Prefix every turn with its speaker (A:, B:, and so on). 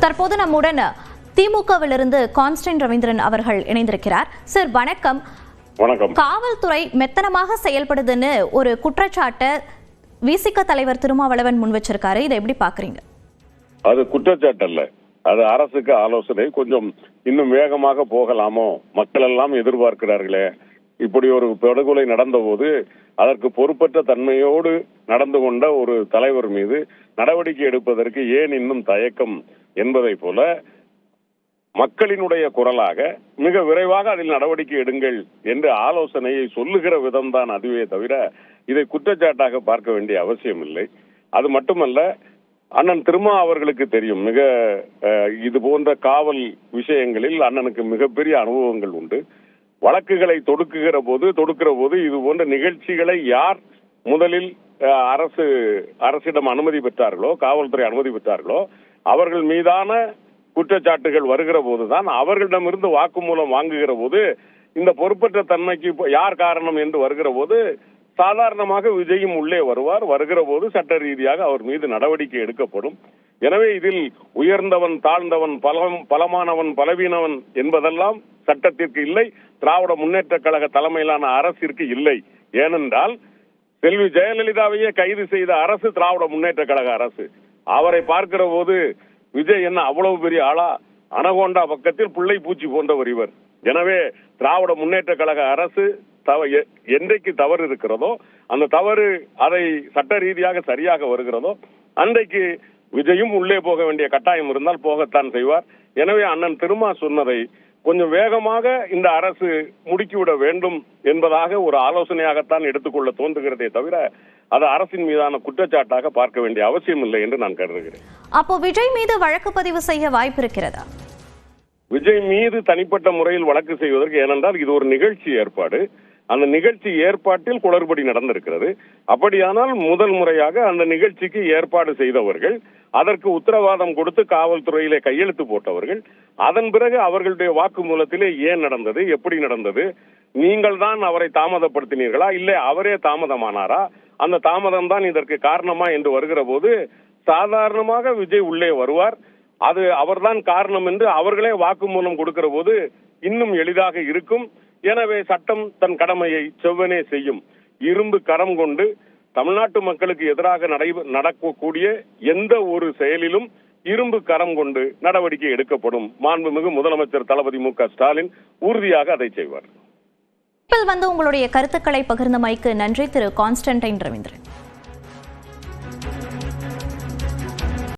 A: தற்போது நம்முடன் திமுகவிலிருந்து கான்ஸ்டன்ட் ரவீந்திரன் அவர்கள் இணைந்திருக்கிறார். சார் வணக்கம்.
B: வணக்கம்.
A: காவல்துறை மெத்தனமாக செயல்படுதுன்னு ஒரு குற்றச்சாட்டை விசிக தலைவர் திருமாவளவன் முன் வச்சிருக்காரு. இதை எப்படி பாக்குறீங்க?
B: அது குற்றச்சாட்டு அல்ல, அது அரசுக்கு ஆலோசனை. கொஞ்சம் இன்னும் வேகமாக போகலாமோ, மக்கள் எல்லாம் எதிர்பார்க்கிறார்களே. இப்படி ஒரு படுகொலை நடந்த போது அதற்கு பொறுப்பற்ற தன்மையோடு நடந்து கொண்ட ஒரு தலைவர் மீது நடவடிக்கை எடுப்பதற்கு ஏன் இன்னும் தயக்கம் என்பதை போல மக்களினுடைய குரலாக மிக விரைவாக அதில் நடவடிக்கை எடுங்கள் என்று ஆலோசனையை சொல்லுகிற விதம்தான் அதுவே தவிர இதை குற்றச்சாட்டாக பார்க்க வேண்டிய அவசியம் இல்லை. அது மட்டுமல்ல, அண்ணன் திருமா அவர்களுக்கு தெரியும், மிக இது போன்ற காவல் விஷயங்களில் அண்ணனுக்கு மிகப்பெரிய அனுபவங்கள் உண்டு. வழக்குகளை தொடுக்கிற போது இது போன்ற நிகழ்ச்சிகளை யார் முதலில் அரசிடம் அனுமதி பெற்றார்களோ, காவல்துறை அனுமதி பெற்றார்களோ, அவர்கள் மீதான குற்றச்சாட்டுகள் வருகிற போதுதான் அவர்களிடமிருந்து வாக்குமூலம் வாங்குகிற போது இந்த பொறுப்பற்ற தன்மைக்கு யார் காரணம் என்று வருகிற போது சாதாரணமாக விஜயும் உள்ளே வருகிற போது சட்ட ரீதியாக அவர் மீது நடவடிக்கை எடுக்கப்படும். எனவே இதில் உயர்ந்தவன் தாழ்ந்தவன், பலமானவன் பலவீனவன் என்பதெல்லாம் சட்டத்திற்கு இல்லை, திராவிட முன்னேற்ற கழக தலைமையிலான அரசிற்கு இல்லை. ஏனென்றால் செல்வி ஜெயலலிதாவையே கைது செய்த அரசு திராவிட முன்னேற்ற கழக அரசு. அவரை பார்க்கிற போது விஜய் என்ன அவ்வளவு பெரிய ஆளா? அனகோண்டா பக்கத்தில் பிள்ளை பூச்சி போன்றவர் இவர். எனவே திராவிட முன்னேற்ற கழக அரசு என்றைக்கு தவறு இருக்கிறதோ, அந்த தவறு அதை சட்ட ரீதியாக சரியாக வருகிறதோ அன்றைக்கு விஜயும் உள்ளே போக வேண்டிய கட்டாயம் இருந்தால் போகத்தான் செய்வார். எனவே அண்ணன் திருமா சொன்னதை கொஞ்சம் வேகமாக இந்த அரசு முடுக்கிவிட வேண்டும் என்பதாக ஒரு ஆலோசனையாகத்தான் எடுத்துக்கொள்ள தோன்றுகிறதே தவிர அது அரசின் மீதான குற்றச்சாட்டாக பார்க்க வேண்டிய அவசியம் இல்லை என்று நான் கருதுகிறேன்.
A: அப்போ விஜய் மீது வழக்கு பதிவு செய்ய வாய்ப்பு இருக்கிறதா?
B: விஜய் மீது தனிப்பட்ட முறையில் வழக்கு செய்வதற்கு, ஏனென்றால் இது ஒரு நிகழ்ச்சி ஏற்பாடு. அந்த நிகழ்ச்சி ஏற்பாட்டில் குளறுபடி நடந்திருக்கிறது. அப்படியானால் முதல் முறையாக அந்த நிகழ்ச்சிக்கு ஏற்பாடு செய்தவர்கள், அதற்கு உத்தரவாதம் கொடுத்து காவல்துறையிலே கையெழுத்து போட்டவர்கள், அதன் பிறகு அவர்களுடைய வாக்குமூலத்திலே ஏன் நடந்தது, எப்படி நடந்தது, நீங்கள் தான் அவரை தாமதப்படுத்தினீர்களா, இல்லை அவரே தாமதமானாரா, அந்த தாமதம் தான் இதற்கு காரணமா என்று வருகிற போது சாதாரணமாக விஜய் உள்ளே வருவார். அது அவர்தான் காரணம் என்று அவர்களே வாக்குமூலம் கொடுக்கிற போது இன்னும் எளிதாக இருக்கும். எனவே சட்டம் தன் கடமையை செவ்வனே செய்யும். இரும்பு கரம் கொண்டு தமிழ்நாட்டு மக்களுக்கு எதிராக நடக்கக்கூடிய எந்த ஒரு செயலிலும் இரும்பு கரம் கொண்டு நடவடிக்கை எடுக்கப்படும். மாண்புமிகு முதலமைச்சர் தளபதி மு.க. ஸ்டாலின் உறுதியாக அதை செய்வார்.
A: உங்களுடைய கருத்துக்களை பகிர்ந்தமைக்கு நன்றி திரு கான்ஸ்டன்டைன் ரவீந்திரன்.